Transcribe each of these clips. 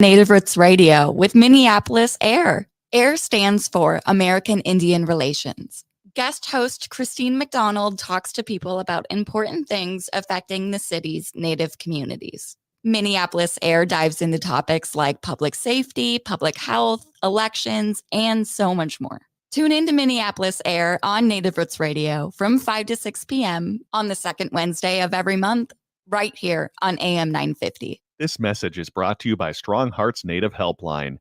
Native Roots Radio with Minneapolis AIR. AIR stands for American Indian Relations. Guest host Christine McDonald talks to people about important things affecting the city's Native communities. Minneapolis AIR dives into topics like public safety, public health, elections, and so much more. Tune in to Minneapolis AIR on Native Roots Radio from 5 to 6 p.m. on the second Wednesday of every month, right here on AM 950. This message is brought to you by StrongHearts Native Helpline.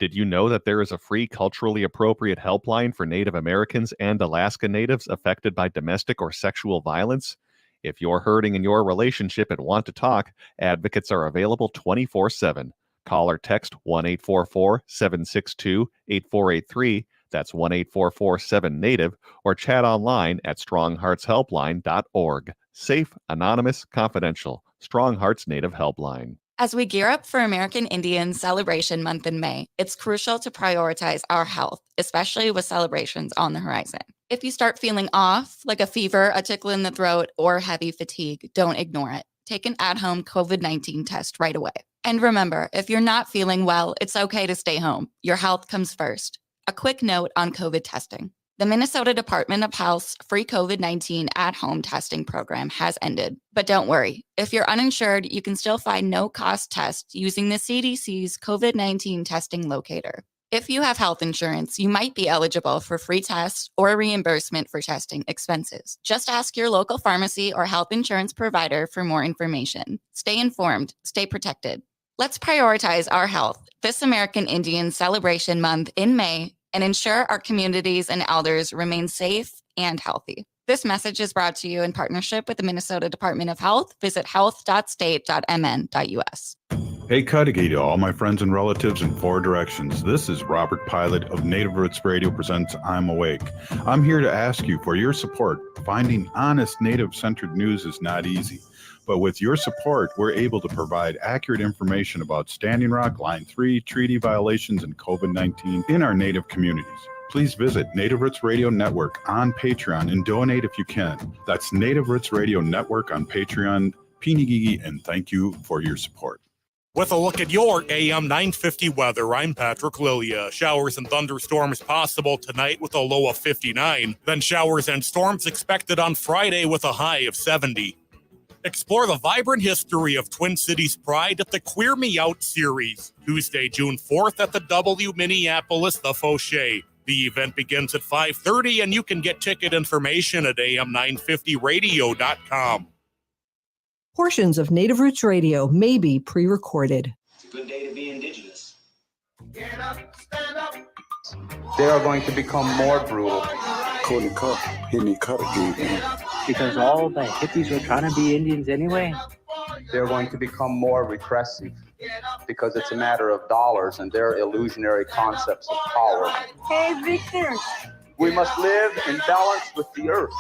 Did you know that there is a free culturally appropriate helpline for Native Americans and Alaska Natives affected by domestic or sexual violence? If you're hurting in your relationship and want to talk, advocates are available 24/7. Call or text 1-844-762-8483. That's 1-844-7-NATIVE, or chat online at strongheartshelpline.org. Safe, anonymous, confidential. StrongHearts Native Helpline. As we gear up for American Indian Celebration Month in May, it's crucial to prioritize our health, especially with celebrations on the horizon. If you start feeling off, like a fever, a tickle in the throat, or heavy fatigue, don't ignore it. Take an at-home COVID-19 test right away. And remember, if you're not feeling well, it's okay to stay home. Your health comes first. A quick note on COVID testing. The Minnesota Department of Health's free COVID-19 at-home testing program has ended. But don't worry, if you're uninsured, you can still find no-cost tests using the CDC's COVID-19 testing locator. If you have health insurance, you might be eligible for free tests or reimbursement for testing expenses. Just ask your local pharmacy or health insurance provider for more information. Stay informed, stay protected. Let's prioritize our health this American Indian Celebration Month in May and ensure our communities and elders remain safe and healthy. This message is brought to you in partnership with the Minnesota Department of Health. Visit health.state.mn.us. Hey, Cudahy to all my friends and relatives in 4 directions. This is Robert Pilot of Native Roots Radio presents I'm Awake. I'm here to ask you for your support. Finding honest Native-centered news is not easy. But with your support, we're able to provide accurate information about Standing Rock, Line 3, treaty violations, and COVID-19 in our Native communities. Please visit Native Roots Radio Network on Patreon and donate if you can. That's Native Roots Radio Network on Patreon. Pinigigi, and thank you for your support. With a look at your AM 950 weather, I'm Patrick Lilia. Showers and thunderstorms possible tonight with a low of 59. Then showers and storms expected on Friday with a high of 70. Explore the vibrant history of Twin Cities Pride at the Queer Me Out series, Tuesday, June 4th at the W Minneapolis The Fauché. The event begins at 5:30 and you can get ticket information at am950radio.com. Portions of Native Roots Radio may be pre-recorded. It's a good day to be indigenous. Get up, stand up. They are going to become more brutal. Because all the hippies were trying to be Indians anyway. They're going to become more repressive because it's a matter of dollars and their illusionary concepts of power. Hey, Victor. We must live in balance with the earth.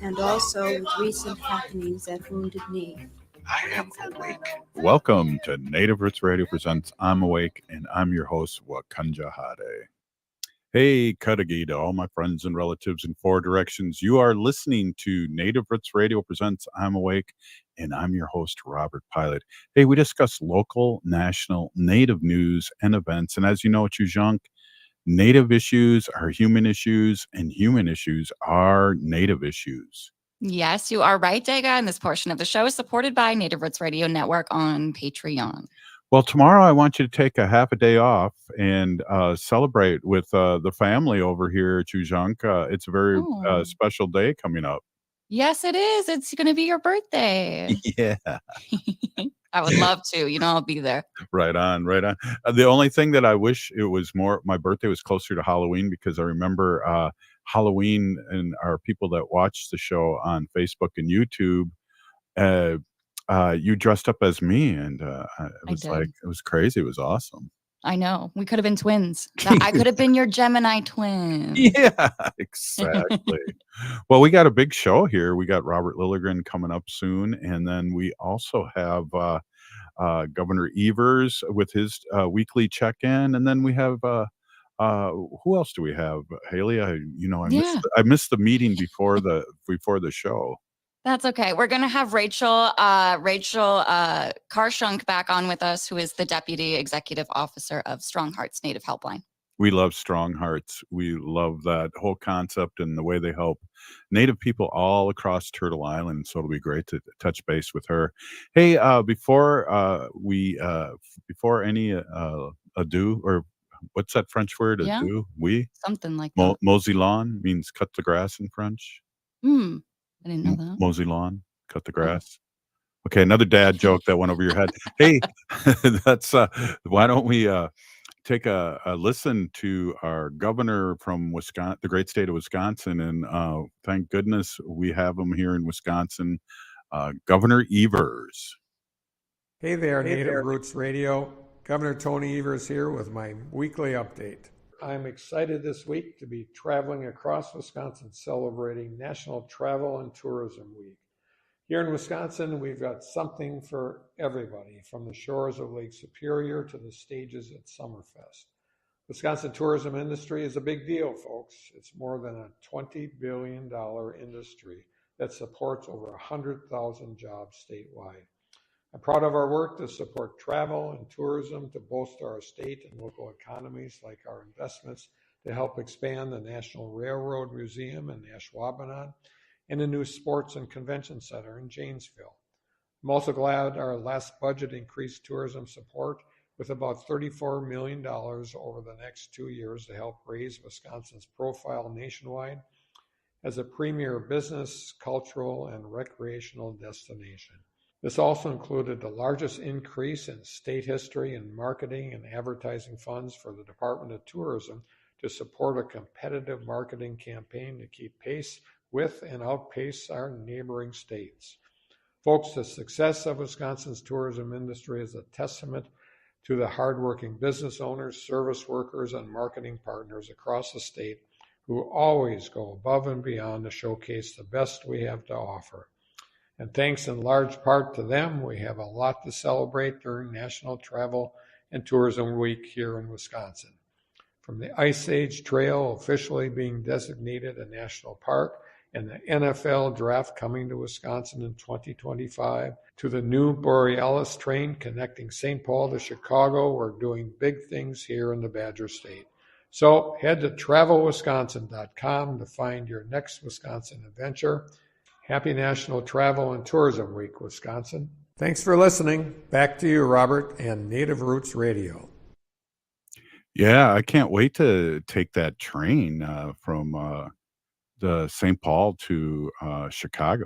And also with recent happenings at Wounded Knee. I am awake. Welcome to Native Roots Radio presents I'm Awake, and I'm your host, Wakanja Hade. Hey, Cudahy to all my friends and relatives in 4 directions. You are listening to Native Roots Radio presents I'm Awake, and I'm your host, Robert Pilot. Hey, we discuss local, national, Native news and events. And as you know, Carr-Shunk, Native issues are human issues, and human issues are Native issues. Yes, you are right, Dega, and this portion of the show is supported by Native Roots Radio Network on Patreon. Well, tomorrow I want you to take a half a day off and celebrate with the family over here at Carr-Shunk. It's a very special day coming up. Yes, it is. It's going to be your birthday. Yeah. I would love to. You know, I'll be there. Right on, right on. The only thing that I wish it was more, my birthday was closer to Halloween, because I remember Halloween and our people that watch the show on Facebook and YouTube, you dressed up as me, and it was crazy. It was awesome. I know. We could have been twins. I could have been your Gemini twin. Yeah, exactly. Well, we got a big show here. We got Robert Lilligren coming up soon. And then we also have Governor Evers with his weekly check-in. And then we have, who else do we have? Haley, I missed the meeting before the show. That's okay. We're going to have Rachel Carr-Shunk back on with us, who is the Deputy Executive Officer of StrongHearts Native Helpline. We love StrongHearts. We love that whole concept and the way they help Native people all across Turtle Island. So it'll be great to touch base with her. Hey, before any ado, or what's that French word? Yeah. Ado? Oui? Something like that. Mosey-lawn means cut the grass in French. I didn't know that. Mosey-lawn, cut the grass. Okay, another dad joke that went over your head. Hey, that's why don't we take a listen to our governor from Wisconsin, the great state of Wisconsin, and thank goodness we have him here in Wisconsin, Governor Evers. Hey there, Native Roots Radio. Governor Tony Evers here with my weekly update. I'm excited this week to be traveling across Wisconsin celebrating National Travel and Tourism Week. Here in Wisconsin, we've got something for everybody, from the shores of Lake Superior to the stages at Summerfest. Wisconsin tourism industry is a big deal, folks. It's more than a $20 billion industry that supports over 100,000 jobs statewide. I'm proud of our work to support travel and tourism to bolster our state and local economies, like our investments to help expand the National Railroad Museum in Ashwaubenon and a new sports and convention center in Janesville. I'm also glad our last budget increased tourism support with about $34 million over the next 2 years to help raise Wisconsin's profile nationwide as a premier business, cultural, and recreational destination. This also included the largest increase in state history in marketing and advertising funds for the Department of Tourism to support a competitive marketing campaign to keep pace with and outpace our neighboring states. Folks, the success of Wisconsin's tourism industry is a testament to the hardworking business owners, service workers, and marketing partners across the state who always go above and beyond to showcase the best we have to offer. And thanks in large part to them, we have a lot to celebrate during National Travel and Tourism Week here in Wisconsin. From the Ice Age Trail officially being designated a national park and the NFL draft coming to Wisconsin in 2025, to the new Borealis train connecting St. Paul to Chicago, we're doing big things here in the Badger State. So head to travelwisconsin.com to find your next Wisconsin adventure. Happy National Travel and Tourism Week, Wisconsin. Thanks for listening. Back to you, Robert, and Native Roots Radio. Yeah, I can't wait to take that train from the St. Paul to Chicago.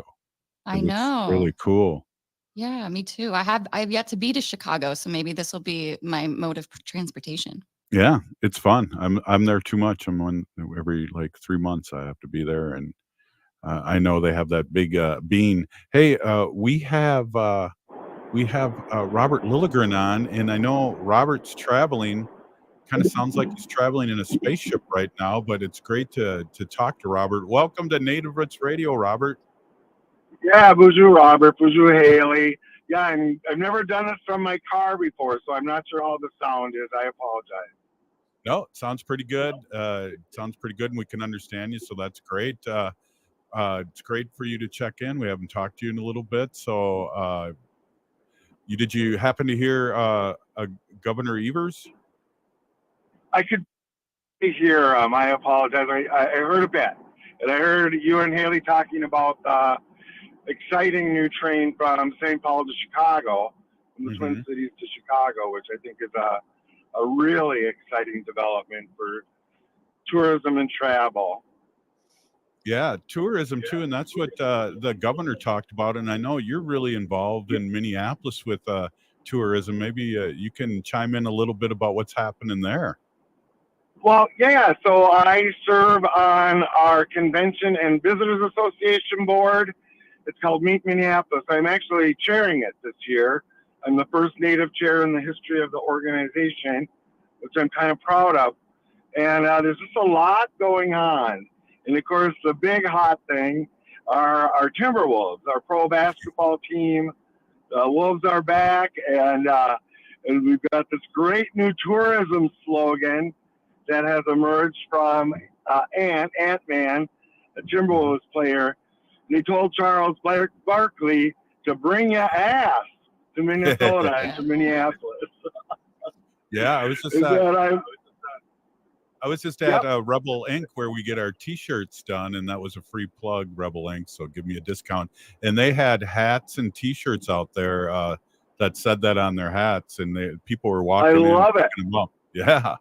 I know. Really cool. Yeah, me too. I've yet to be to Chicago, so maybe this will be my mode of transportation. Yeah, it's fun. I'm there too much. I'm on every 3 months. I have to be there, and I know they have that big bean. Hey, we have Robert Lilligren on, and I know Robert's traveling. Kind of sounds like he's traveling in a spaceship right now, but it's great to talk to Robert. Welcome to Native Roots Radio, Robert. Yeah, bonjour, Robert. Bonjour, Haley. Yeah, I've never done this from my car before, so I'm not sure how the sound is. I apologize. No, it sounds pretty good. And we can understand you, so that's great. It's great for you to check in. We haven't talked to you in a little bit, so did you happen to hear Governor Evers? I could hear. I apologize. I heard a bit, and I heard you and Haley talking about exciting new train from St. Paul to Chicago, from the Twin Cities to Chicago, which I think is a really exciting development for tourism and travel. Yeah, tourism too, and that's what the governor talked about. And I know you're really involved in Minneapolis with tourism. Maybe you can chime in a little bit about what's happening there. Well, yeah, so I serve on our Convention and Visitors Association board. It's called Meet Minneapolis. I'm actually chairing it this year. I'm the first Native chair in the history of the organization, which I'm kind of proud of. And there's just a lot going on. And, of course, the big hot thing are our Timberwolves, our pro basketball team. The Wolves are back, and we've got this great new tourism slogan that has emerged from Ant-Man, a Timberwolves player, They told Charles Barkley to bring your ass to Minnesota and to Minneapolis. Yeah, I was just Is that I was just at Rebel Inc. where we get our T-shirts done, and that was a free plug, Rebel Inc. So give me a discount. And they had hats and T-shirts out there that said that on their hats, and people were walking in. I love it. Them up. Yeah,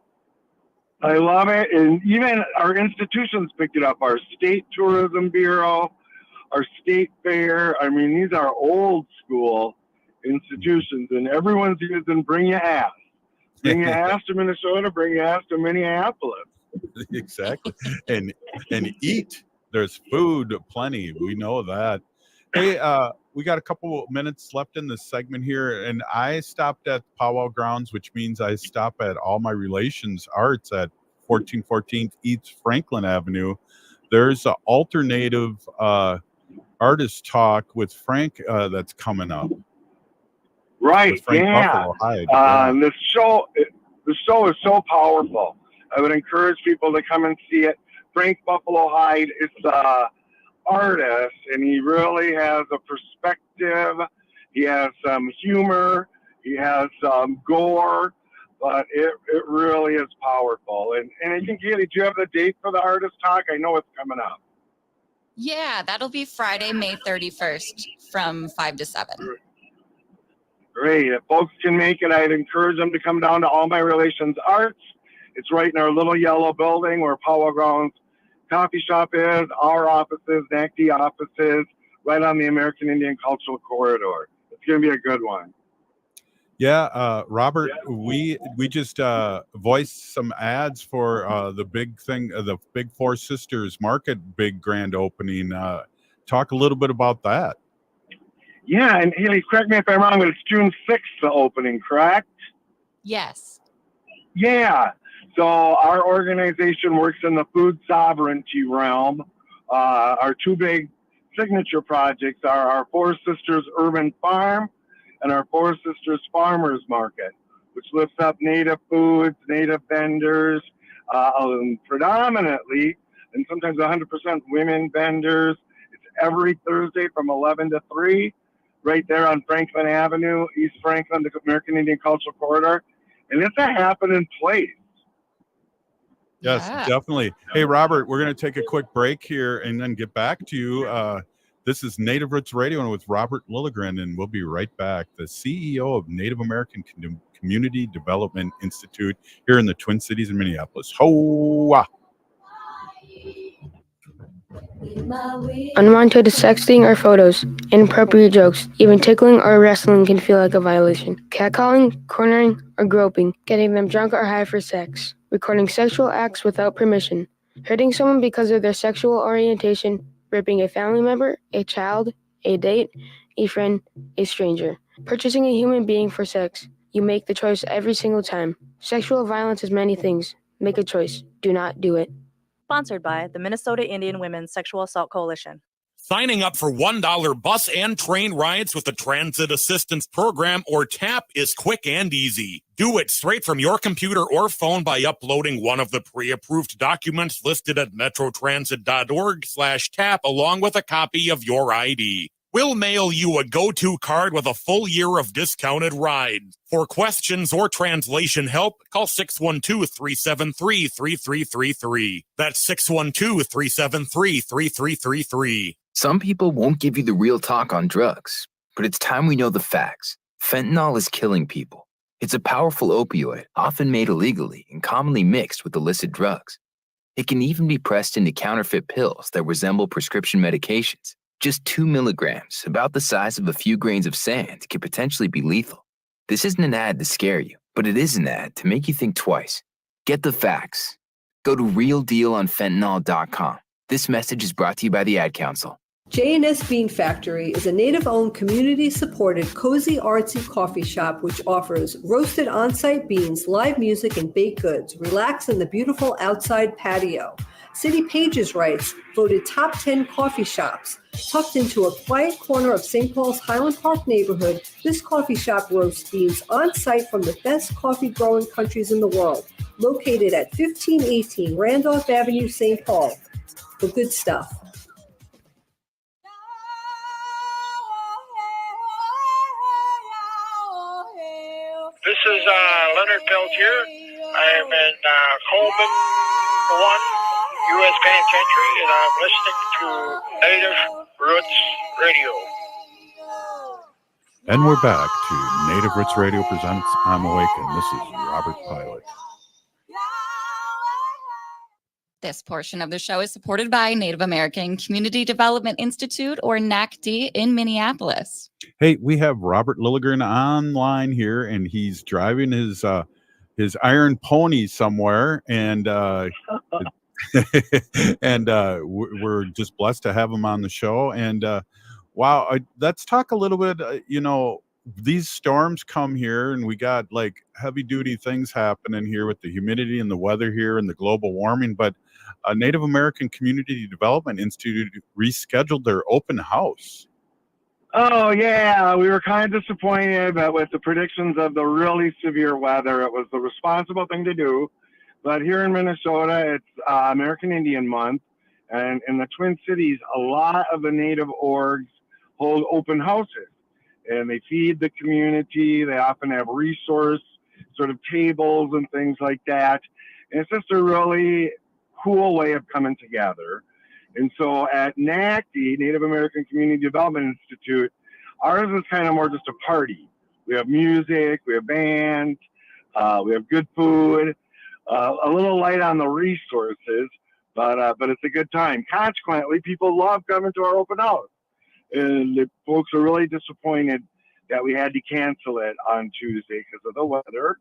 I love it, and even our institutions picked it up. Our state tourism bureau, our state fair. I mean, these are old school institutions, and everyone's using "Bring Your Ass." Bring your ass to Minnesota, bring your ass to Minneapolis. Exactly. And eat. There's food plenty. We know that. Hey, we got a couple minutes left in this segment here, and I stopped at Powwow Grounds, which means I stop at All My Relations Arts at 1414 East Franklin Avenue. There's an alternative artist talk with Frank that's coming up. Right, yeah. The show is so powerful. I would encourage people to come and see it. Frank Buffalo Hyde is an artist, and he really has a perspective. He has some humor. He has some gore, but it really is powerful. And I think, Haley, do you have the date for the artist talk? I know it's coming up. Yeah, that'll be Friday, May 31st from 5 to 7. Great. If folks can make it, I'd encourage them to come down to All My Relations Arts. It's right in our little yellow building where Powwow Grounds Coffee Shop is, our offices, NACDI offices, right on the American Indian Cultural Corridor. It's going to be a good one. Yeah, Robert, we just voiced some ads for the big thing, the Big Four Sisters Market big grand opening. Talk a little bit about that. Yeah, and Haley, correct me if I'm wrong, but it's June 6th, the opening, correct? Yes. Yeah. So our organization works in the food sovereignty realm. Our two big signature projects are our Four Sisters Urban Farm and our Four Sisters Farmers Market, which lifts up native foods, native vendors, predominantly, and sometimes 100% women vendors. It's every Thursday from 11 to 3. Right there on Franklin Avenue, East Franklin, the American Indian Cultural Corridor. And it's a happening place. Yes, definitely. Hey, Robert, we're going to take a quick break here and then get back to you. This is Native Roots Radio and with Robert Lilligren, and we'll be right back. The CEO of Native American Community Development Institute here in the Twin Cities in Minneapolis. Ho-wah! Unwanted sexting or photos, inappropriate jokes, even tickling or wrestling can feel like a violation. Catcalling, cornering, or groping, getting them drunk or high for sex, recording sexual acts without permission, hurting someone because of their sexual orientation, raping a family member, a child, a date, a friend, a stranger, purchasing a human being for sex. You make the choice every single time. Sexual violence is many things. Make a choice. Do not do it. Sponsored by the Minnesota Indian Women's Sexual Assault Coalition. Signing up for $1 bus and train rides with the Transit Assistance Program, or TAP, is quick and easy. Do it straight from your computer or phone by uploading one of the pre-approved documents listed at metrotransit.org/TAP along with a copy of your ID. We'll mail you a go-to card with a full year of discounted rides. For questions or translation help, call 612-373-3333. That's 612-373-3333. Some people won't give you the real talk on drugs, but it's time we know the facts. Fentanyl is killing people. It's a powerful opioid, often made illegally and commonly mixed with illicit drugs. It can even be pressed into counterfeit pills that resemble prescription medications. Just 2 milligrams, about the size of a few grains of sand, can potentially be lethal. This isn't an ad to scare you, but it is an ad to make you think twice. Get the facts. Go to realdealonfentanyl.com. This message is brought to you by the Ad Council. J&S Bean Factory is a native-owned, community-supported, cozy, artsy coffee shop which offers roasted on-site beans, live music, and baked goods. Relax in the beautiful outside patio. City Pages writes, voted top 10 coffee shops. Tucked into a quiet corner of St. Paul's Highland Park neighborhood, this coffee shop roasts beans on-site from the best coffee-growing countries in the world. Located at 1518 Randolph Avenue, St. Paul. The good stuff. here. I'm in Coleman 1, U.S. Penitentiary, and I'm listening to Native Roots Radio. And we're back to Native Roots Radio presents I'm Awake, and this is Robert Pilot. This portion of the show is supported by Native American Community Development Institute, or NACDI, in Minneapolis. Hey, we have Robert Lilligren online here, and he's driving his iron pony somewhere, and we're just blessed to have him on the show. And wow, let's talk a little bit. These storms come here, and we got like heavy duty things happening here with the humidity and the weather here and the global warming. But Native American Community Development Institute rescheduled their open house. Oh, yeah. We were kind of disappointed, but with the predictions of the really severe weather, it was the responsible thing to do. But here in Minnesota, it's American Indian Month. And in the Twin Cities, a lot of the Native orgs hold open houses. And they feed the community. They often have resource sort of tables and things like that. And it's just a really cool way of coming together. And so at NACDI, Native American Community Development Institute, ours is kind of more just a party. We have music, we have band, we have good food, a little light on the resources, but it's a good time. Consequently, people love coming to our open house. And the folks are really disappointed that we had to cancel it on Tuesday because of the weather.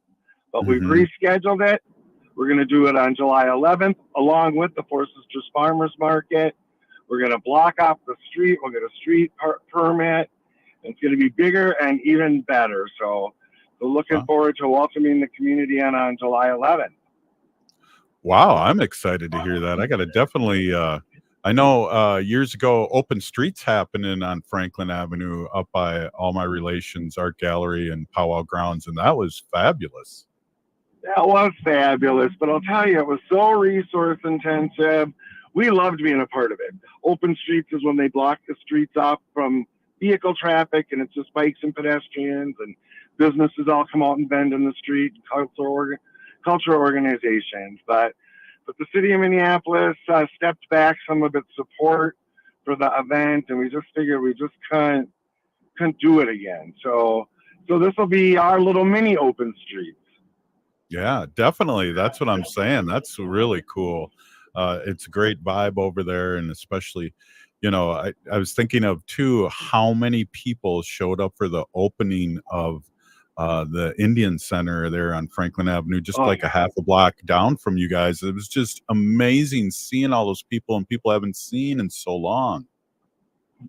But we've rescheduled it. We're going to do it on July 11th, along with the Four Sisters Farmers Market. We're going to block off the street. We'll get a street permit. It's going to be bigger and even better. So looking forward to welcoming the community in on July 11th. Wow, I'm excited to hear that. I got to definitely, I know years ago, open streets happening on Franklin Avenue up by All My Relations Art Gallery and Powwow Grounds, and that was fabulous. That was fabulous, but I'll tell you, it was so resource intensive. We loved being a part of it. Open streets is when they block the streets off from vehicle traffic, and it's just bikes and pedestrians, and businesses all come out and vend in the street, cultural organizations. But the city of Minneapolis stepped back some of its support for the event, and we just figured we just couldn't do it again. So this will be our little mini open streets. Yeah, definitely. That's what I'm saying. That's really cool. It's a great vibe over there. And especially, I was thinking of too, how many people showed up for the opening of the Indian Center there on Franklin Avenue, just like a half a block down from you guys. It was just amazing seeing all those people and people I haven't seen in so long.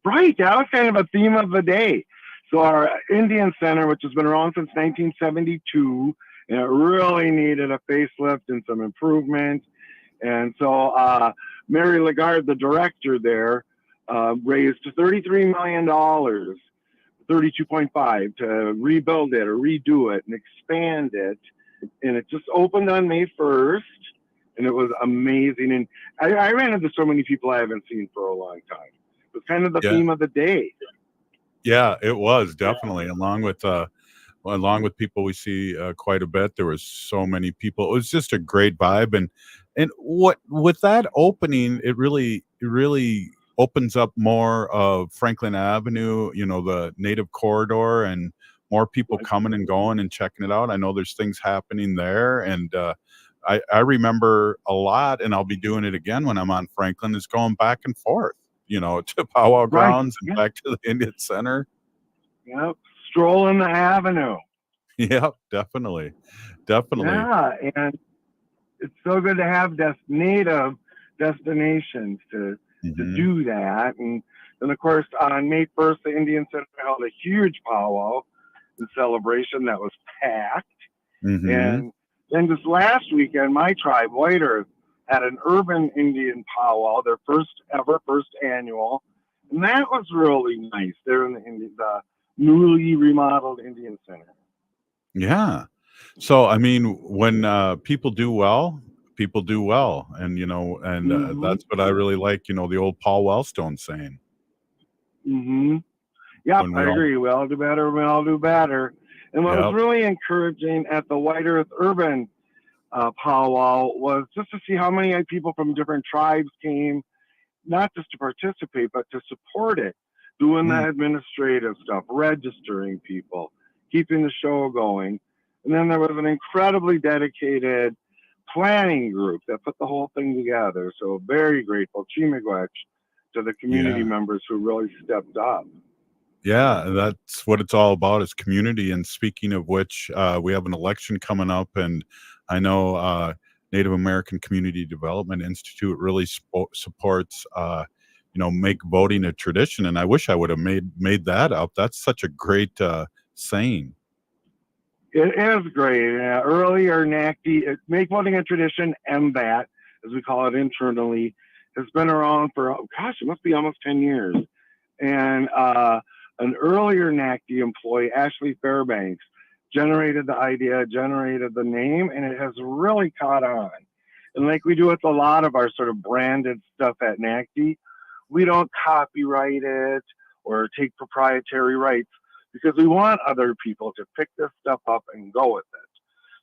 Right. That was kind of a theme of the day. So our Indian Center, which has been around since 1972, and it really needed a facelift and some improvement. And so Mary Lagarde, the director there, raised $33 million, 32.5 to rebuild it or redo it and expand it. And it just opened on May 1st, and it was amazing. And I ran into so many people I haven't seen for a long time. It was kind of the theme of the day. Yeah, it was definitely, along with people we see quite a bit. There was so many people. It was just a great vibe. And what with that opening, it really opens up more of Franklin Avenue, the Native corridor, and more people coming and going and checking it out. I know there's things happening there. And I remember a lot, and I'll be doing it again when I'm on Franklin, is going back and forth, to Powwow Grounds and back to the Indian Center. Yep. Strolling the avenue. Yeah, definitely. Yeah, and it's so good to have native destinations to do that. And then, of course, on May 1st, the Indian Center held a huge powwow, the celebration that was packed. And then just last weekend, my tribe, White Earth, had an urban Indian powwow, their first annual. And that was really nice. They're in the newly remodeled Indian Center. Yeah. So, I mean, when people do well. And, that's what I really like, the old Paul Wellstone saying. Yeah, I agree. We all do better. We all do better. And what was Yep. really encouraging at the White Earth Urban powwow was just to see how many people from different tribes came, not just to participate, but to support it, doing the administrative stuff, registering people, keeping the show going. And then there was an incredibly dedicated planning group that put the whole thing together. So very grateful, Chimigwech, to the community members who really stepped up. Yeah, that's what it's all about, is community. And speaking of which, we have an election coming up, and I know Native American Community Development Institute really supports, make voting a tradition. And I wish I would have made that up. That's such a great saying. It is great. Earlier, NACDI, Make Voting a Tradition, MVAT, as we call it internally, has been around for, it must be almost 10 years. And an earlier NACDI employee, Ashley Fairbanks, generated the idea, generated the name, and it has really caught on. And like we do with a lot of our sort of branded stuff at NACDI, we don't copyright it or take proprietary rights, because we want other people to pick this stuff up and go with it.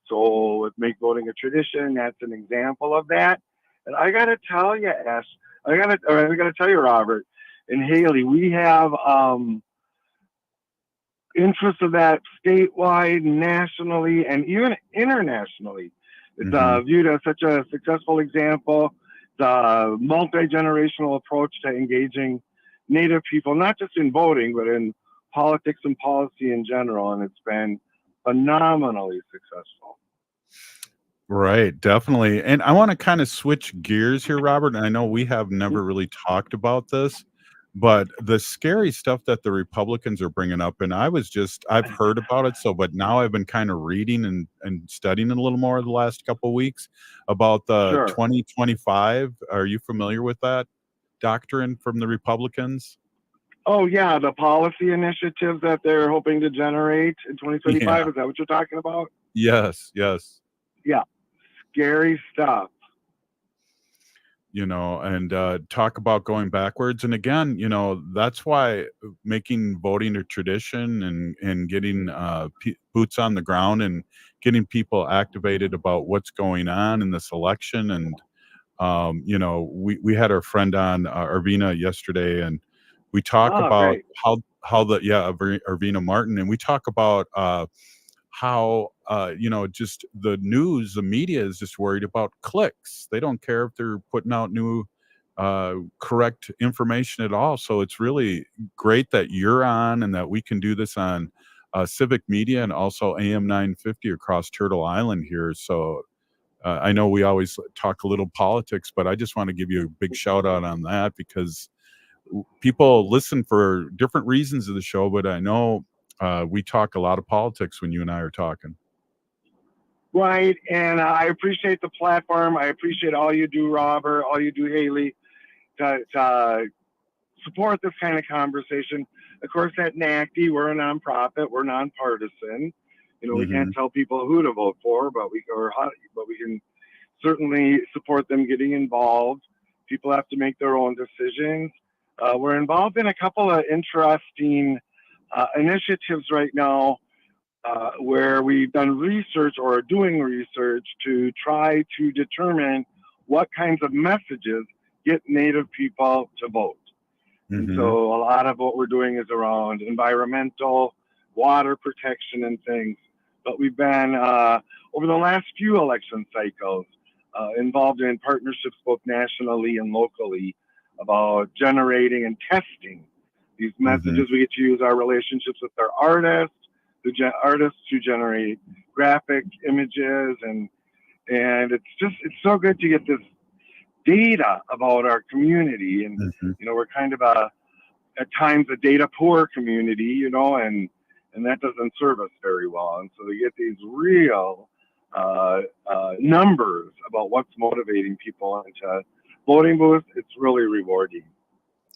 So with Make Voting a Tradition, that's an example of that. And I got to tell you, Ash, I got to tell you, Robert and Haley, we have interest of that statewide, nationally, and even internationally. It's viewed as such a successful example. The multi-generational approach to engaging Native people, not just in voting, but in politics and policy in general, and it's been phenomenally successful. Right, definitely. And I want to kind of switch gears here, Robert. And I know we have never really talked about this, but the scary stuff that the Republicans are bringing up, and I've heard about it, but now I've been kind of reading and studying it a little more the last couple of weeks about the 2025. Are you familiar with that doctrine from the Republicans? Oh, yeah, the policy initiatives that they're hoping to generate in 2025. Yeah. Is that what you're talking about? Yes. Yeah, scary stuff. And talk about going backwards. And again, that's why making voting a tradition and getting boots on the ground and getting people activated about what's going on in this election. And, we had our friend on, Arvina, yesterday, and we talk about Arvina Martin, and we talk about how just the news, the media is just worried about clicks. They don't care if they're putting out new correct information at all. So it's really great that you're on and that we can do this on civic media and also AM 950 across Turtle Island here. So I know we always talk a little politics, but I just want to give you a big shout out on that, because people listen for different reasons of the show, but I know we talk a lot of politics when you and I are talking. Right, and I appreciate the platform. I appreciate all you do, Robert, all you do, Haley, to support this kind of conversation. Of course, at NACDI, we're a nonprofit. We're nonpartisan. We can't tell people who to vote for, but we can certainly support them getting involved. People have to make their own decisions. We're involved in a couple of interesting initiatives right now where we've done research or are doing research to try to determine what kinds of messages get Native people to vote. And so a lot of what we're doing is around environmental, water protection and things. But we've been, over the last few election cycles, involved in partnerships both nationally and locally about generating and testing these messages. We get to use our relationships with our artists who generate graphic images, and it's so good to get this data about our community. And we're kind of at times a data poor community, and that doesn't serve us very well. And so to get these real numbers about what's motivating people into voting booths, it's really rewarding.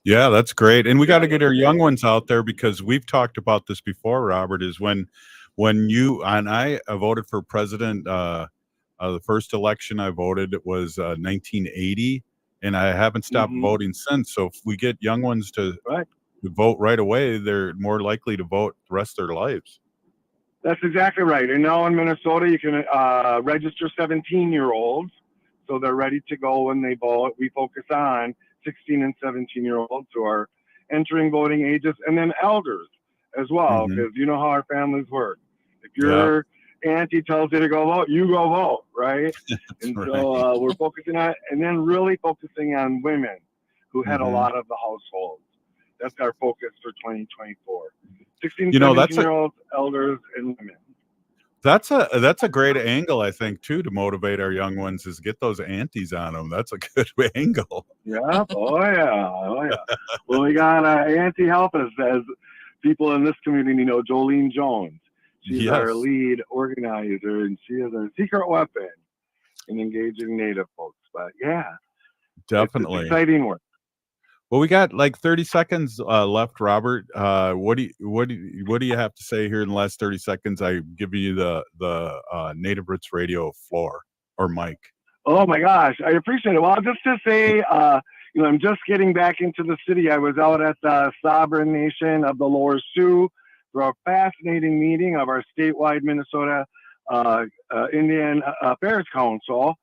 Yeah, that's great. And we got to get our young ones out there, because we've talked about this before, Robert, is when you and I voted for president, the first election I voted was 1980, and I haven't stopped voting since. So if we get young ones to vote right away, they're more likely to vote the rest of their lives. That's exactly right. And now in Minnesota, you can register 17-year-olds, so they're ready to go when they vote. We focus on 16 and 17-year-olds who are entering voting ages, and then elders as well, because you know how our families work. If your auntie tells you to go vote, you go vote, right? And so we're focusing on, and then really focusing on women who had a lot of the households. That's our focus for 2024. 16, 17-year-olds, elders, and women. That's a great angle, I think, too, to motivate our young ones, is get those aunties on them. That's a good angle. Yeah. Oh yeah. Well, we got Auntie help us, as people in this community know, Jolene Jones. She's our lead organizer, and she is our secret weapon in engaging Native folks. But yeah, definitely it's exciting work. Well, we got like 30 seconds left, Robert. What do you have to say here in the last 30 seconds? I give you the Native Roots Radio floor or mic. Oh my gosh, I appreciate it. Well, just to say, I'm just getting back into the city. I was out at the Sovereign Nation of the Lower Sioux for a fascinating meeting of our statewide Minnesota Indian Affairs Council.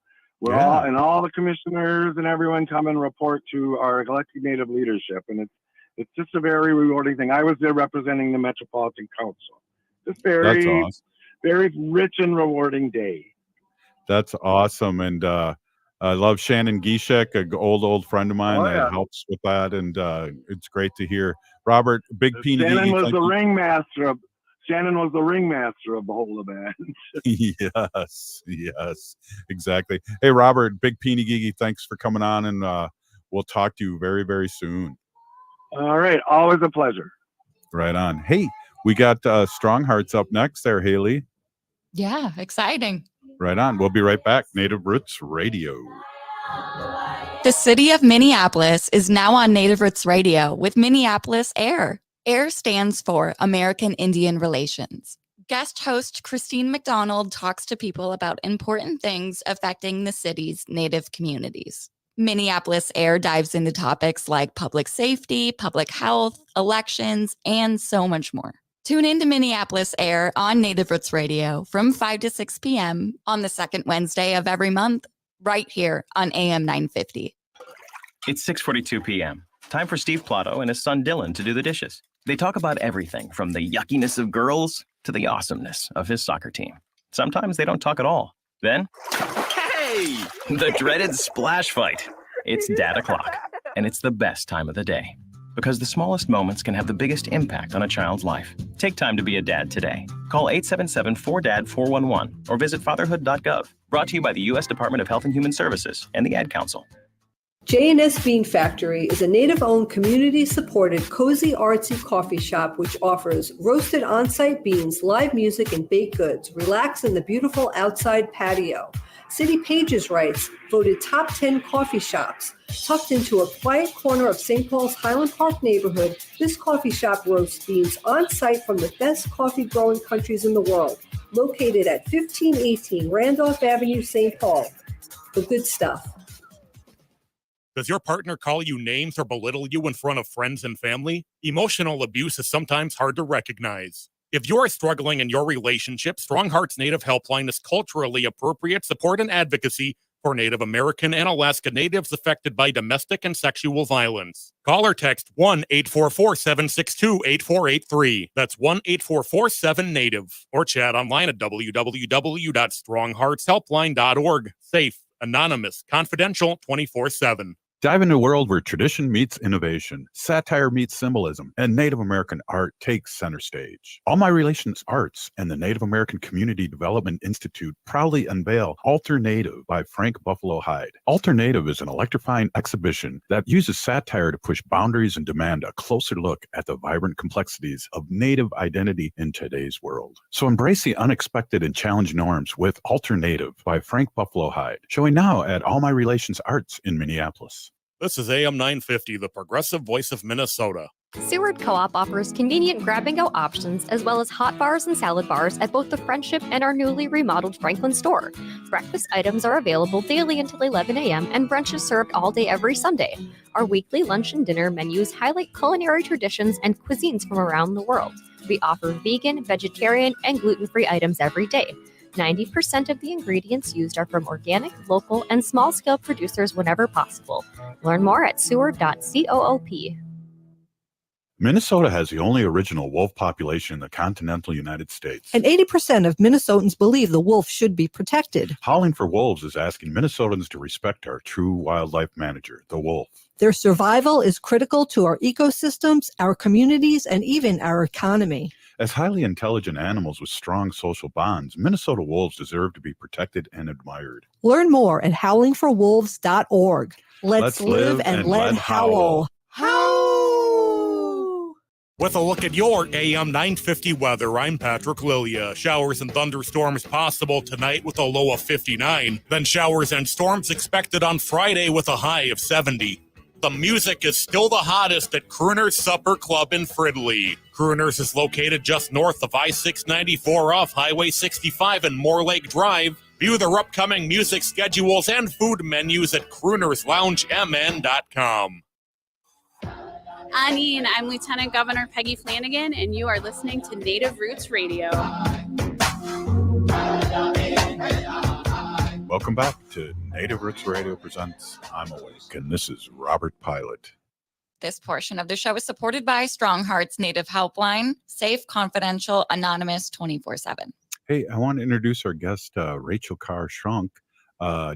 All the commissioners and everyone come and report to our elected Native leadership, and it's just a very rewarding thing. I was there representing the Metropolitan Council. Just very, awesome. Very rich and rewarding day. That's awesome, and I love Shannon Gishek, an old friend of mine that helps with that, and it's great to hear. Robert, Big Peanut. Shannon was the ringmaster of. Shannon was the ringmaster of the whole event. Yes, exactly. Hey, Robert, Big Peony Gigi, thanks for coming on, and we'll talk to you very, very soon. All right. Always a pleasure. Right on. Hey, we got StrongHearts up next there, Haley. Yeah, exciting. Right on. We'll be right back. Native Roots Radio. The city of Minneapolis is now on Native Roots Radio with Minneapolis Air. AIR stands for American Indian Relations. Guest host Christine McDonald talks to people about important things affecting the city's Native communities. Minneapolis Air dives into topics like public safety, public health, elections, and so much more. Tune in to Minneapolis Air on Native Roots Radio from 5 to 6 p.m. on the second Wednesday of every month, right here on AM 950. It's 6:42 p.m. Time for Steve Plotto and his son Dylan to do the dishes. They talk about everything from the yuckiness of girls to the awesomeness of his soccer team. Sometimes they don't talk at all. Then, hey, the dreaded splash fight. It's Dad o'clock, and it's the best time of the day because the smallest moments can have the biggest impact on a child's life. Take time to be a dad today. Call 877-4DAD-411 or visit fatherhood.gov. Brought to you by the U.S. Department of Health and Human Services and the Ad Council. J&S Bean Factory is a Native-owned, community-supported, cozy, artsy coffee shop which offers roasted on-site beans, live music, and baked goods. Relax in the beautiful outside patio. City Pages writes, voted top 10 coffee shops. Tucked into a quiet corner of St. Paul's Highland Park neighborhood, this coffee shop roasts beans on-site from the best coffee-growing countries in the world. Located at 1518 Randolph Avenue, St. Paul. The good stuff. Does your partner call you names or belittle you in front of friends and family? Emotional abuse is sometimes hard to recognize. If you are struggling in your relationship, StrongHearts Native Helpline is culturally appropriate support and advocacy for Native American and Alaska Natives affected by domestic and sexual violence. Call or text 1-844-762-8483. That's 1-844-7-NATIVE. Or chat online at www.strongheartshelpline.org. Safe, anonymous, confidential, 24/7. Dive into a world where tradition meets innovation, satire meets symbolism, and Native American art takes center stage. All My Relations Arts and the Native American Community Development Institute proudly unveil Alter Native by Frank Buffalo Hyde. Alter Native is an electrifying exhibition that uses satire to push boundaries and demand a closer look at the vibrant complexities of Native identity in today's world. So embrace the unexpected and challenge norms with Alter Native by Frank Buffalo Hyde, showing now at All My Relations Arts in Minneapolis. This is AM 950, the progressive voice of Minnesota. Seward Co-op offers convenient grab-and-go options as well as hot bars and salad bars at both the Friendship and our newly remodeled Franklin store. Breakfast items are available daily until 11 a.m. and brunch is served all day every Sunday. Our weekly lunch and dinner menus highlight culinary traditions and cuisines from around the world. We offer vegan, vegetarian, and gluten-free items every day. 90% of the ingredients used are from organic, local, and small-scale producers whenever possible. Learn more at sewer.coop. Minnesota has the only original wolf population in the continental United States. And 80% of Minnesotans believe the wolf should be protected. Howling for Wolves is asking Minnesotans to respect our true wildlife manager, the wolf. Their survival is critical to our ecosystems, our communities, and even our economy. As highly intelligent animals with strong social bonds, Minnesota wolves deserve to be protected and admired. Learn more at howlingforwolves.org. Let's live and let howl. With a look at your AM 950 weather, I'm Patrick Lilia. Showers and thunderstorms possible tonight with a low of 59. Then showers and storms expected on Friday with a high of 70. The music is still the hottest at Crooner's Supper Club in Fridley. Crooner's is located just north of I-694 off Highway 65 and Moore Lake Drive. View their upcoming music schedules and food menus at croonersloungemn.com. Annie, and I'm Lieutenant Governor Peggy Flanagan, and you are listening to Native Roots Radio. Welcome back to Native Roots Radio presents I'm Awake, and this is Robert Pilot. This portion of the show is supported by StrongHearts Native Helpline, safe, confidential, anonymous, 24/7. Hey, I want to introduce our guest, Rachel Carr-Shunk,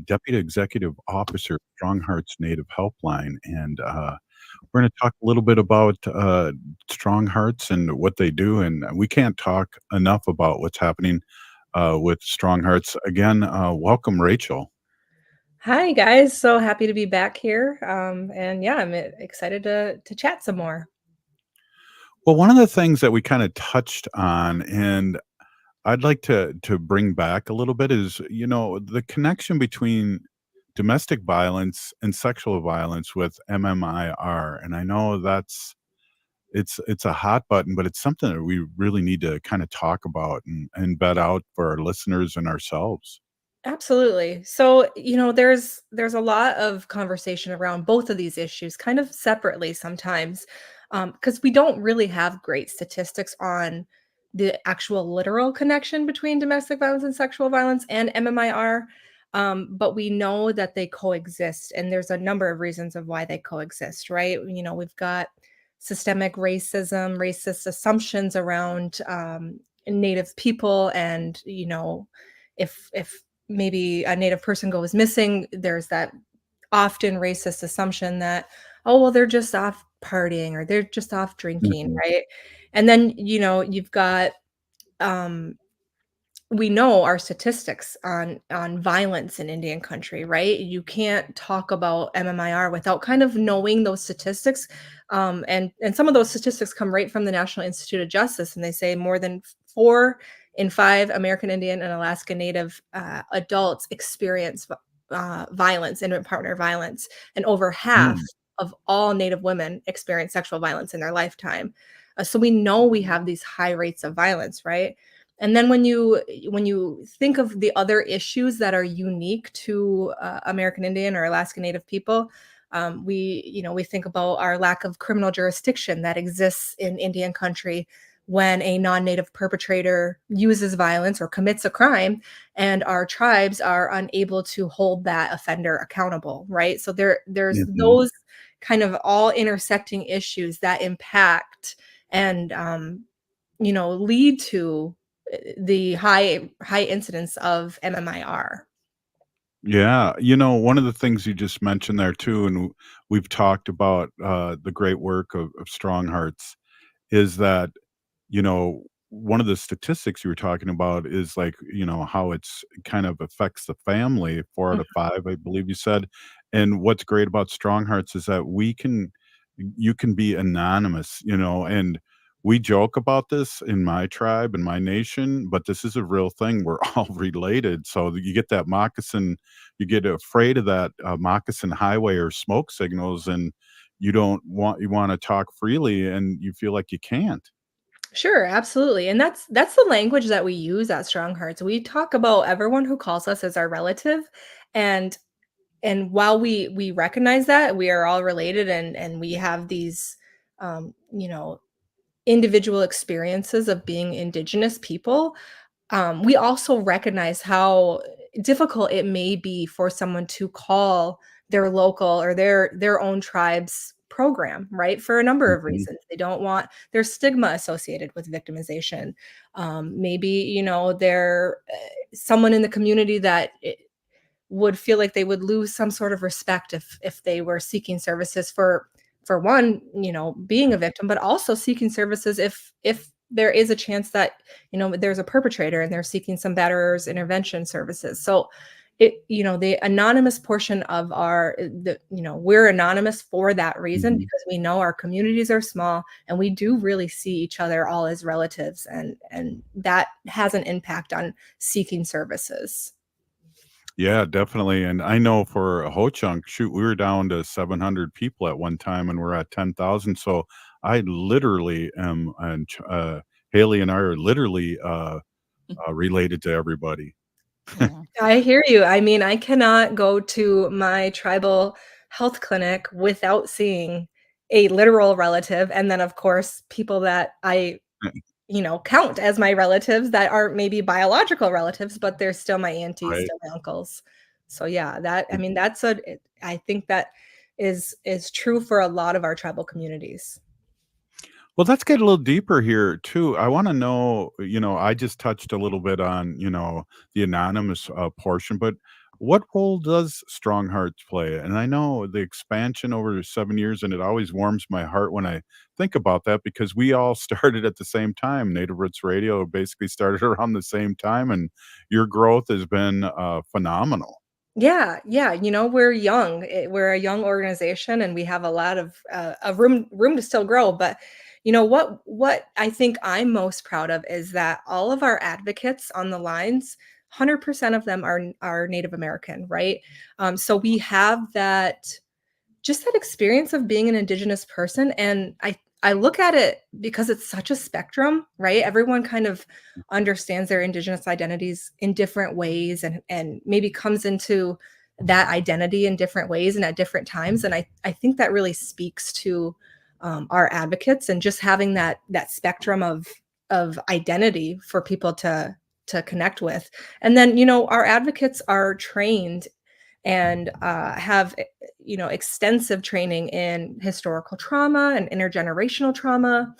Deputy Executive Officer, StrongHearts Native Helpline, and we're going to talk a little bit about StrongHearts and what they do, and we can't talk enough about what's happening with StrongHearts. Again, welcome, Rachel. Hi, guys. So happy to be back here. And yeah, I'm excited to chat some more. Well, one of the things that we kind of touched on, and I'd like to bring back a little bit, is, you know, the connection between domestic violence and sexual violence with MMIR. And I know it's a hot button, but it's something that we really need to kind of talk about and vet out for our listeners and ourselves. Absolutely. So, you know, there's a lot of conversation around both of these issues kind of separately sometimes, because we don't really have great statistics on the actual literal connection between domestic violence and sexual violence and MMIR. But we know that they coexist, and there's a number of reasons of why they coexist, right? You know, we've got systemic racism, racist assumptions around Native people, and, you know, if maybe a Native person goes missing, there's that often racist assumption that, oh, well, they're just off partying or they're just off drinking, right? And then, you know, you've got we know our statistics on violence in Indian country, right? You can't talk about MMIR without kind of knowing those statistics. And some of those statistics come right from the National Institute of Justice, and they say more than 4 in 5 American Indian and Alaska Native adults experience violence, intimate partner violence, and over half of all Native women experience sexual violence in their lifetime. So we know we have these high rates of violence, right? And then when you think of the other issues that are unique to American Indian or Alaska Native people, we think about our lack of criminal jurisdiction that exists in Indian country when a non-Native perpetrator uses violence or commits a crime, and our tribes are unable to hold that offender accountable, right? So there's those kind of all intersecting issues that impact and lead to the high incidence of MMIR. Yeah, you know, one of the things you just mentioned there too, and we've talked about the great work of StrongHearts, is that, you know, one of the statistics you were talking about is like, you know, how it's kind of affects the family, 4 out of 5, I believe you said. And what's great about StrongHearts is that you can be anonymous, you know, and we joke about this in my tribe and my nation, but this is a real thing. We're all related. So you get that moccasin, you get afraid of that moccasin highway or smoke signals, and you want to talk freely, and you feel like you can't. Sure, absolutely. And that's the language that we use at StrongHearts. We talk about everyone who calls us as our relative, and while we recognize that we are all related, and we have these individual experiences of being Indigenous people, we also recognize how difficult it may be for someone to call their local or their own tribe's program, right? For a number of Mhm. reasons. They don't want there's stigma associated with victimization. Maybe, you know, they're someone in the community that would feel like they would lose some sort of respect if they were seeking services for one, you know, being a victim, but also seeking services if there is a chance that, you know, there's a perpetrator and they're seeking some batterers intervention services. So it, you know, the anonymous portion of you know, we're anonymous for that reason Mhm. because we know our communities are small and we do really see each other all as relatives, and that has an impact on seeking services. Yeah, definitely, and I know for a Ho-Chunk, shoot, we were down to 700 people at one time, and we're at 10,000, so I literally am and Haley and I are literally, related to everybody. Yeah. I hear you. I mean, I cannot go to my tribal health clinic without seeing a literal relative, and then, of course, people that I, you know, count as my relatives that aren't maybe biological relatives, but they're still my aunties, Right. still my uncles. So, yeah, that I mean, that's I think that is true for a lot of our tribal communities. Well, let's get a little deeper here too. I wanna know, I just touched a little bit on, the anonymous, portion, but what role does StrongHearts play? And I know the expansion over 7 years, and it always warms my heart when I think about that because we all started at the same time. Native Roots Radio basically started around the same time, and your growth has been, phenomenal. Yeah, yeah, you know, we're young. We're a young organization, and we have a lot of room to still grow. But you know what I think I'm most proud of is that all of our advocates on the lines, 100% of them are Native American, right? So we have that experience of being an Indigenous person, and I look at it because it's such a spectrum, right? Everyone kind of understands their Indigenous identities in different ways and maybe comes into that identity in different ways and at different times, and I think that really speaks to, our advocates and just having that spectrum of identity for people to connect with. And then, you know, our advocates are trained and have you know, extensive training in historical trauma and intergenerational trauma,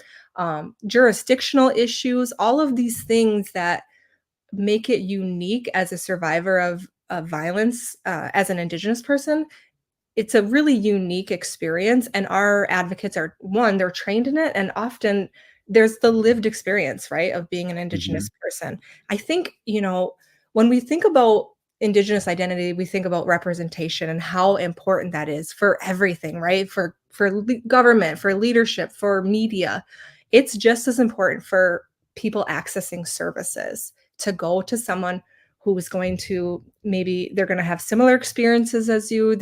jurisdictional issues, all of these things that make it unique as a survivor of violence, as an Indigenous person. It's a really unique experience, and our advocates are one, they're trained in it, and often there's the lived experience, right, of being an Indigenous Mhm. person. I think, you know, when we think about Indigenous identity, we think about representation and how important that is for everything, right? For government, for leadership, for media. It's just as important for people accessing services to go to someone who is going to maybe they're going to have similar experiences as you.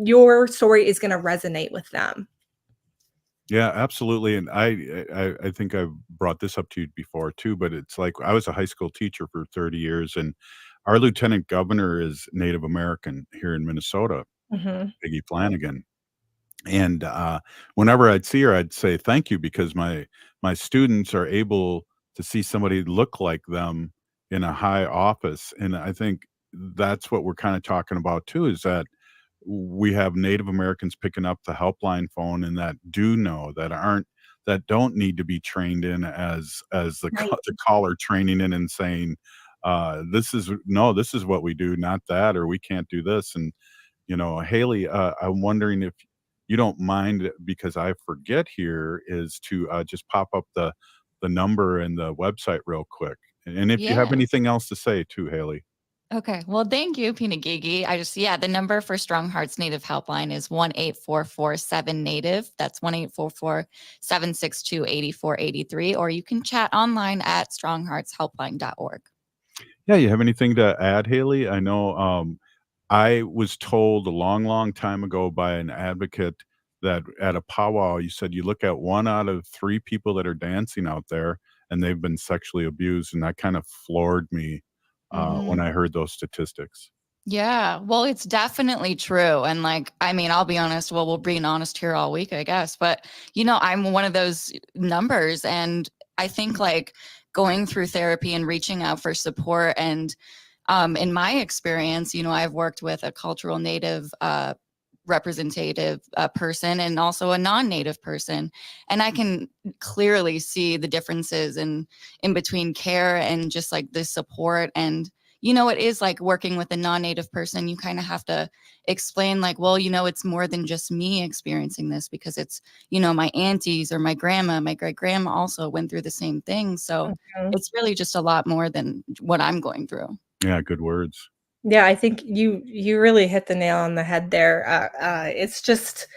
Your story is going to resonate with them. Yeah, absolutely, and I think I've brought this up to you before too, but it's like I was a high school teacher for 30 years, and our lieutenant governor is Native American here in Minnesota, Mhm. Peggy Flanagan. And, whenever I'd see her, I'd say, "Thank you," because my students are able to see somebody look like them in a high office, and I think that's what we're kinda talking about too, is that we have Native Americans picking up the helpline phone and that do know, that don't need to be trained in as the Right. the caller training in and saying, "This is no, this is what we do, not that, or we can't do this," and Haley, I'm wondering if you don't mind because I forget here is to just pop up the number and the website real quick. And if you have Yeah. anything else to say too, Haley. Okay. Well, thank you, Pinagigi. Yeah, the number for Strong Hearts Native Helpline is 1-844-7-NATIVE. That's 1-844-762-8483. Or you can chat online at strongheartshelpline.org. Yeah, you have anything to add, Haley? I know I was told a long, long time ago by an advocate that at a powwow, you said you look at 1 out of 3 people that are dancing out there, and they've been sexually abused, and that kind of floored me, when Mm. I heard those statistics. Yeah, well, it's definitely true. And like, I mean, I'll be honest. Well, we're being honest here all week, I guess. But, I'm one of those numbers. And I think like going through therapy and reaching out for support. And in my experience, I've worked with a cultural native representative person and also a non-native person. And I can clearly see the differences in between care and just like the support. And it is like working with a non-native person. You kind of have to explain like, well, it's more than just me experiencing this, because it's, my aunties or my grandma, my great grandma also went through the same thing. So Mhm. it's really just a lot more than what I'm going through. Yeah, good words. Yeah, I think you really hit the nail on the head there. It's just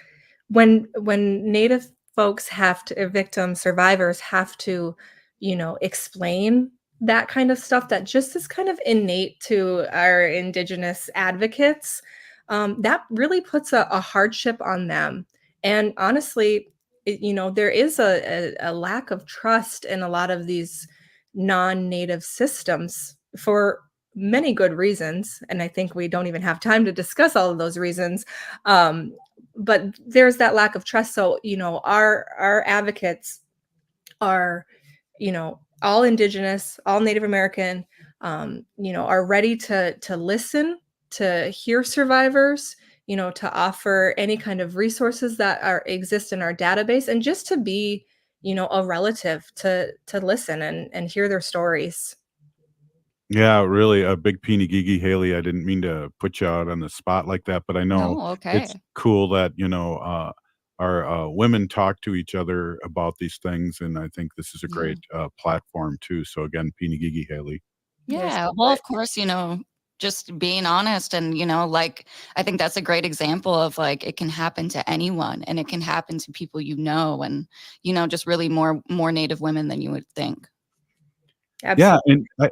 when Native folks have to, victims, survivors have to, explain that kind of stuff that just is kind of innate to our Indigenous advocates. That really puts a hardship on them. And honestly, there is a lack of trust in a lot of these non-native systems for many good reasons, and I think we don't even have time to discuss all of those reasons. But there's that lack of trust. So, our advocates are, all Indigenous, all Native American, are ready to listen, to hear survivors, to offer any kind of resources that exist in our database, and just to be, a relative to listen and hear their stories. Yeah, really a big peeny gigi Haley. I didn't mean to put you out on the spot like that, but I know No, it's okay. cool that, our women talk to each other about these things. And I think this is a Yeah. great platform too. So again, peeny gigi Haley. You're Yeah. so Well, right. of course, just being honest and, like, I think that's a great example of like it can happen to anyone and it can happen to people and, just really more Native women than you would think. Yeah, Absolutely. and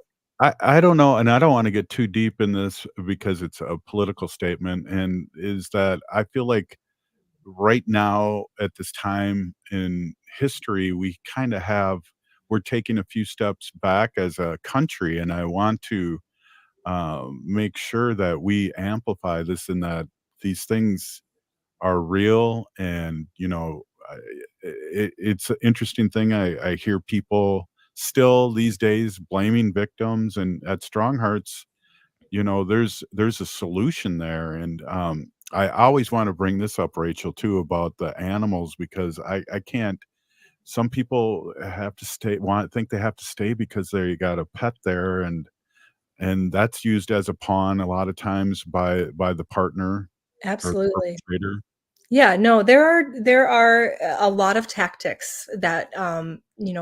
I don't know, and I don't wanna get too deep in this because it's a political statement, and is that I feel like right now at this time in history, we're taking a few steps back as a country, and I want to, make sure that we amplify this and that these things are real. And it's an interesting thing. I hear people still these days blaming victims, and at StrongHearts, there's a solution there. And I always want to bring this up, Rachel, too, about the animals, because I can't. Some people have to stay, think they have to stay because they got a pet there, and that's used as a pawn a lot of times by the partner or the Absolutely. perpetrator. Yeah, no, there are a lot of tactics that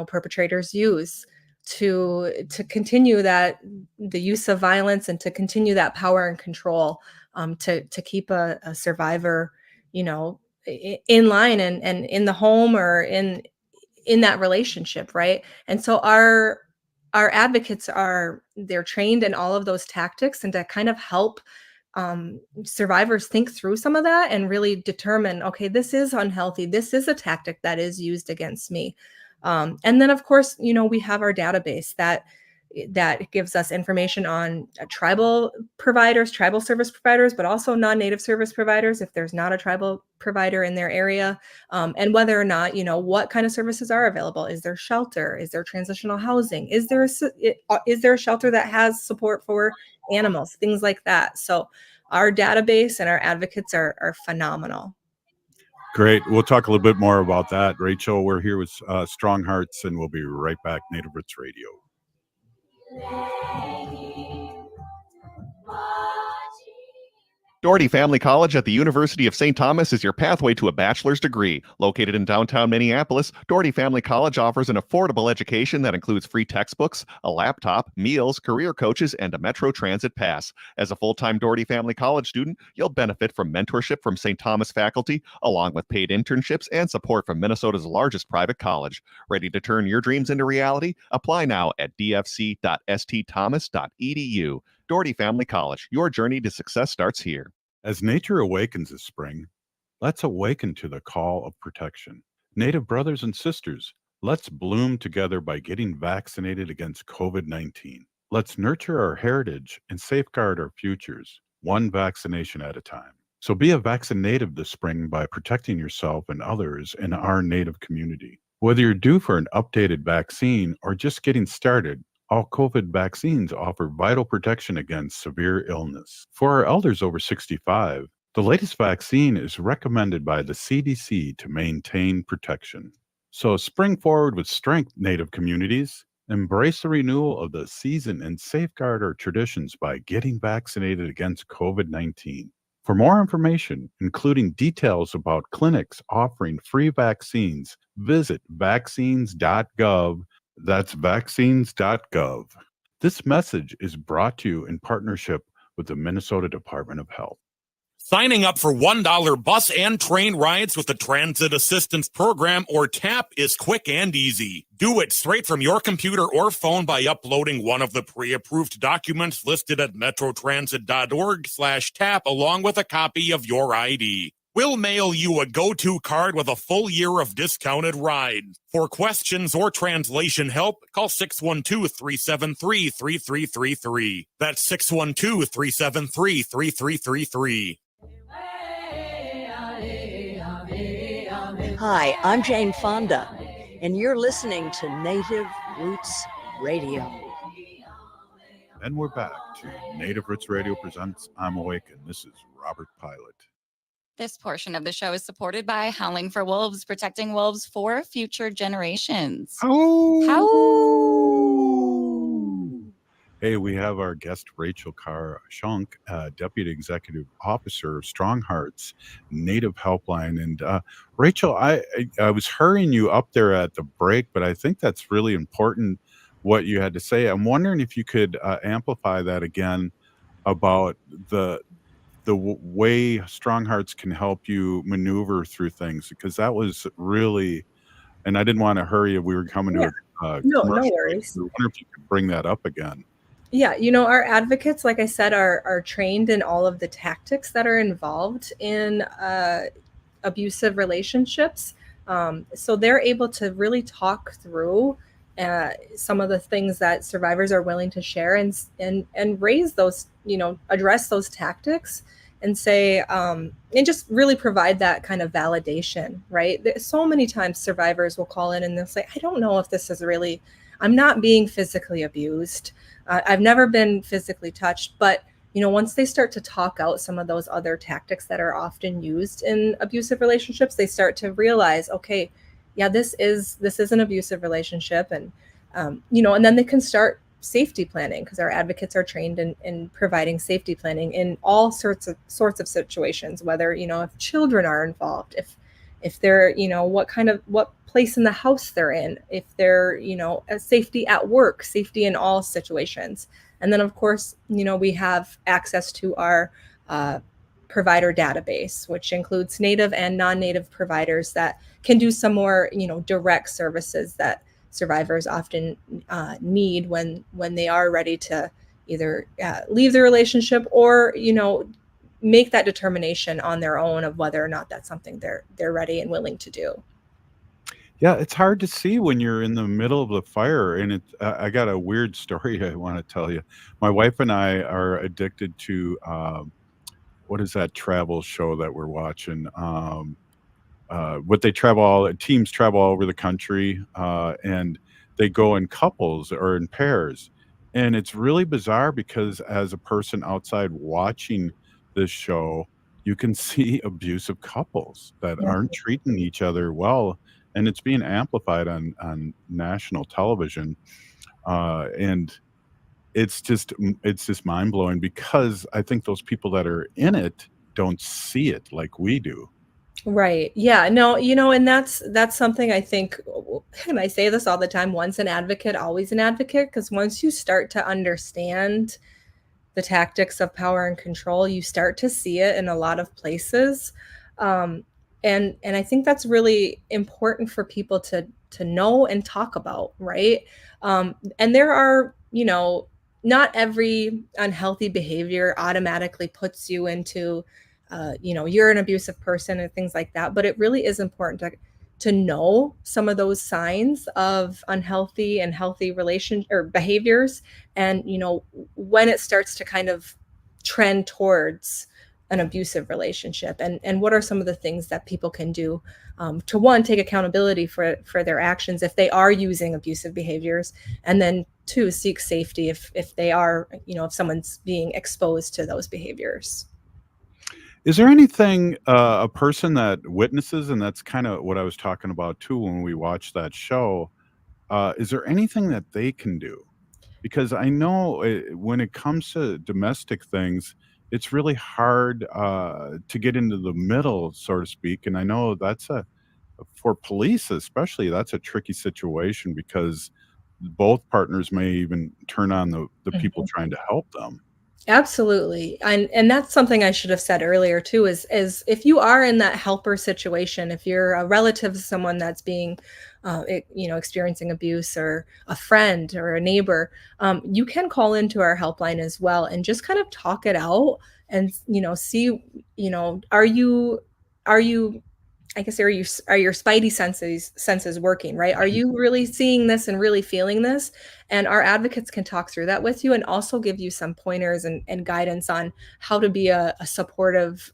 perpetrators use to continue that the use of violence and to continue that power and control, to keep a survivor, in line and in the home or in that relationship, right? And so our advocates they're trained in all of those tactics, and to kind of help survivors think through some of that and really determine, okay, this is unhealthy. This is a tactic that is used against me. And then, of course, we have our database that gives us information on tribal providers, tribal service providers, but also non-native service providers if there's not a tribal provider in their area, and whether or not, what kind of services are available. Is there shelter? Is there transitional housing? Is there a shelter that has support for animals? Things like that. So our database and our advocates are phenomenal. Great. We'll talk a little bit more about that. Rachel, we're here with Strong Hearts, and we'll be right back. Native Roots Radio. Doherty Family College at the University of St. Thomas is your pathway to a bachelor's degree. Located in downtown Minneapolis, Doherty Family College offers an affordable education that includes free textbooks, a laptop, meals, career coaches, and a Metro Transit pass. As a full-time Doherty Family College student, you'll benefit from mentorship from St. Thomas faculty, along with paid internships and support from Minnesota's largest private college. Ready to turn your dreams into reality? Apply now at dfc.stthomas.edu. Doherty Family College, your journey to success starts here. As nature awakens this spring, let's awaken to the call of protection. Native brothers and sisters, let's bloom together by getting vaccinated against COVID-19. Let's nurture our heritage and safeguard our futures. one vaccination at a time. So be a vaccinative this spring by protecting yourself and others in our Native community. Whether you're due for an updated vaccine or just getting started, all COVID vaccines offer vital protection against severe illness. For our elders over 65, the latest vaccine is recommended by the CDC to maintain protection. So spring forward with strength, Native communities. Embrace the renewal of the season and safeguard our traditions by getting vaccinated against COVID-19. For more information, including details about clinics offering free vaccines, visit vaccines.gov. That's vaccines.gov. This message is brought to you in partnership with the Minnesota Department of Health. Signing up for $1 bus and train rides with the Transit Assistance Program, or TAP, is quick and easy. Do it straight from your computer or phone by uploading one of the pre-approved documents listed at metrotransit.org/TAP along with a copy of your ID. We'll mail you a go-to card with a full year of discounted rides. For questions or translation help, call 612-373-3333. That's 612-373-3333. Hi, I'm Jane Fonda, and you're listening to Native Roots Radio. And we're back to Native Roots Radio presents I'm Awake, and this is Robert Pilot. This portion of the show is supported by Howling for Wolves, protecting wolves for future generations. Hey, we have our guest, Rachel Carr-Shunk, Deputy Executive Officer of StrongHearts Native Helpline. And Rachel, I was hurrying you up there at the break, but I think that's really important what you had to say. I'm wondering if you could amplify that again about the way StrongHearts can help you maneuver through things, because that was really, and I didn't want to hurry you. We were coming to a No commercial. worries. I wonder if you could bring that up again. Yeah, our advocates, like I said, are trained in all of the tactics that are involved in abusive relationships. So they're able to really talk through some of the things that survivors are willing to share and raise those, address those tactics and say, and just really provide that kind of validation, right? So many times survivors will call in and they'll say, I don't know if this is really, I'm not being physically abused. I've never been physically touched, but once they start to talk out some of those other tactics that are often used in abusive relationships, they start to realize, okay, yeah, this is an abusive relationship, and and then they can start safety planning, because our advocates are trained in providing safety planning in all sorts of situations, whether if children are involved, if they're what place in the house they're in, if they're a safety at work, safety in all situations. And then of course we have access to our provider database, which includes Native and non-Native providers that can do some more direct services that survivors often need when they are ready to either leave the relationship or make that determination on their own of whether or not that's something they're ready and willing to do. Yeah, it's hard to see when you're in the middle of the fire. And I got a weird story I want to tell you. My wife and I are addicted to what is that travel show that we're watching? Teams travel all over the country, and they go in couples or in pairs. And it's really bizarre because as a person outside watching this show, you can see abusive couples that aren't treating each other well. And it's being amplified on national television. And it's just mind blowing, because I think those people that are in it don't see it like we do. Right. Yeah. No, and that's something I think, and I say this all the time, once an advocate, always an advocate, because once you start to understand the tactics of power and control, you start to see it in a lot of places. And I think that's really important for people to know and talk about, right? And there are, not every unhealthy behavior automatically puts you into, you're an abusive person and things like that. But it really is important to know some of those signs of unhealthy and healthy relation or behaviors, and when it starts to kind of trend towards an abusive relationship, and what are some of the things that people can do to, one, take accountability for their actions if they are using abusive behaviors, and then two, seek safety if they are, if someone's being exposed to those behaviors. Is there anything a person that witnesses, and that's kind of what I was talking about too when we watched that show, is there anything that they can do? Because I know when it comes to domestic things, it's really hard to get into the middle, so to speak. And I know for police especially, that's a tricky situation because both partners may even turn on the people trying to help them. Absolutely. And that's something I should have said earlier too, is if you are in that helper situation, if you're a relative of someone that's being experiencing abuse, or a friend or a neighbor, you can call into our helpline as well and just kind of talk it out and see, are you I guess, are your spidey senses working, right? Are you really seeing this and really feeling this? And our advocates can talk through that with you and also give you some pointers and guidance on how to be a supportive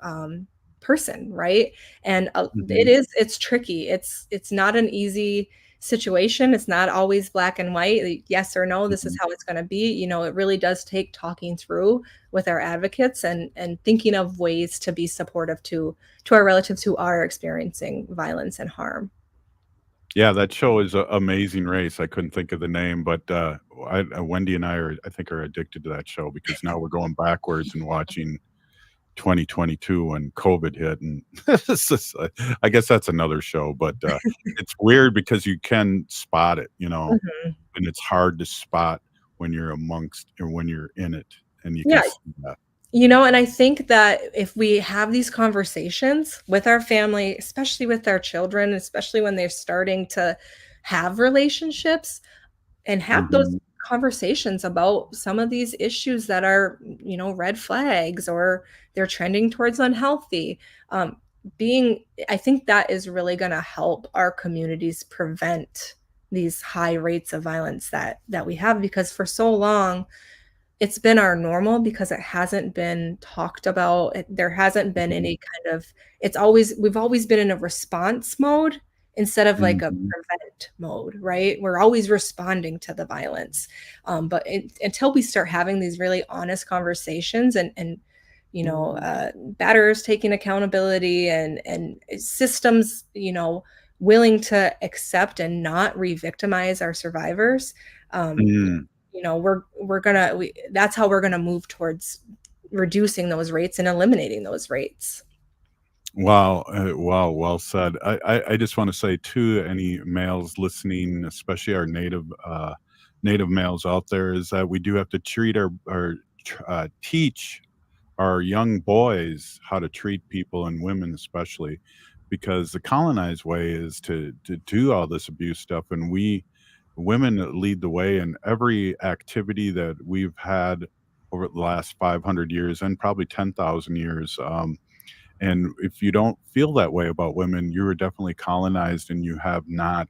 person, right? And Mhm. it's tricky. It's not an easy situation. It's not always black and white, like, yes or no, this is Mhm. how it's going to be. It really does take talking through with our advocates and thinking of ways to be supportive to our relatives who are experiencing violence and harm. Yeah, that show is Amazing Race. I couldn't think of the name, but Wendy and I think are addicted to that show because now we're going backwards and watching 2022 when COVID hit, and it's just, I guess that's another show, but it's weird because you can spot it, Mhm. and it's hard to spot when you're amongst or when you're in it, and you can Yeah. see that. And I think that if we have these conversations with our family, especially with our children, especially when they're starting to have relationships, and have those Mhm. conversations about some of these issues that are, red flags, or they're trending towards unhealthy, um, being I think that is really going to help our communities prevent these high rates of violence that we have, because for so long it's been our normal because it hasn't been talked about. There hasn't been Mhm. any kind of we've always been in a response mode instead of like a Mhm. prevent mode, right? We're always responding to the violence. But until we start having these really honest conversations and batters taking accountability and systems, willing to accept and not re-victimize our survivors, um, Mm. that's how we're gonna move towards reducing those rates and eliminating those rates. Wow, wow, well said. I just want to say to any males listening, especially our native males out there, is that we do have to teach our young boys how to treat people, and women especially, because the colonized way is to do all this abuse stuff, and we women lead the way in every activity that we've had over the last 500 years and probably 10,000 years. And if you don't feel that way about women, you are definitely colonized, and you have not,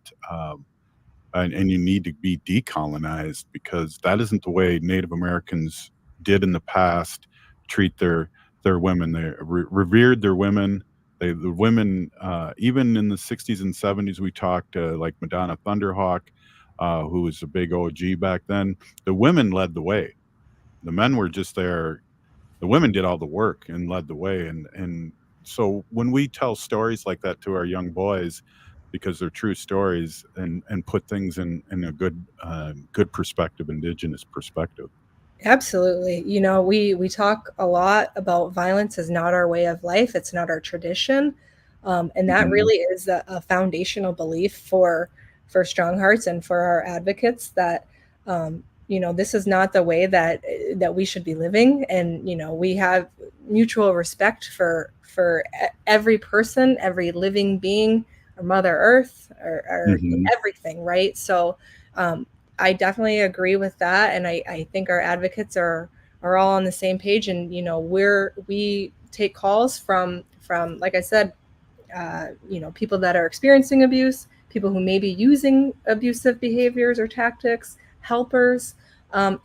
and you need to be decolonized, because that isn't the way Native Americans did in the past treat their women. They revered their women. The women, even in the 60s and 70s, we talked like Madonna Thunderhawk, who was a big OG back then. The women led the way. The men were just there. The women did all the work and led the way, and so when we tell stories like that to our young boys, because they're true stories, and put things in a good perspective, indigenous perspective. Absolutely. We talk a lot about violence is not our way of life. It's not our tradition. And that Mhm. really is a foundational belief for Strong Hearts and for our advocates, that this is not the way that we should be living. And we have mutual respect for every person, every living being, or Mother Earth, or Mhm. everything, right? So I definitely agree with that, and I think our advocates are all on the same page. And we take calls from, like I said, people that are experiencing abuse, people who may be using abusive behaviors or tactics, helpers, and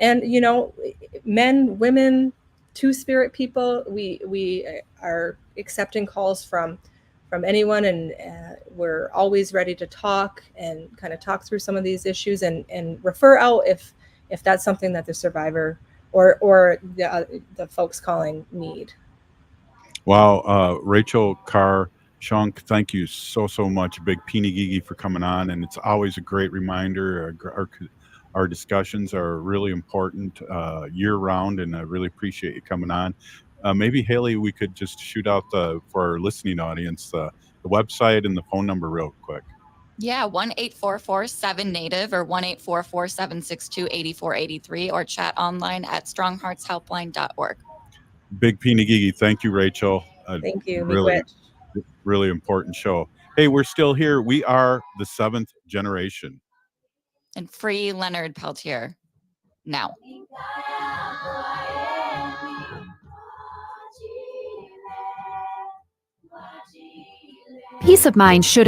men, women, two-spirit people. We are accepting calls from anyone, and we're always ready to talk and kind of talk through some of these issues and refer out if that's something that the survivor or the folks calling need. Wow, Rachel Carr-Shunk, thank you so much, Big Peeny Gigi, for coming on, and it's always a great reminder. Our discussions are really important year round, and I really appreciate you coming on. Maybe Haley, we could just shoot out for our listening audience the website and the phone number real quick. Yeah, 1-844-7-NATIVE or 1-844-762-8483 or chat online at strongheartshelpline.org. Big Peeny Gigi, thank you, Rachel. Thank you. Really important show. Hey, we're still here. We are the seventh generation. And free Leonard Peltier now. Peace of mind should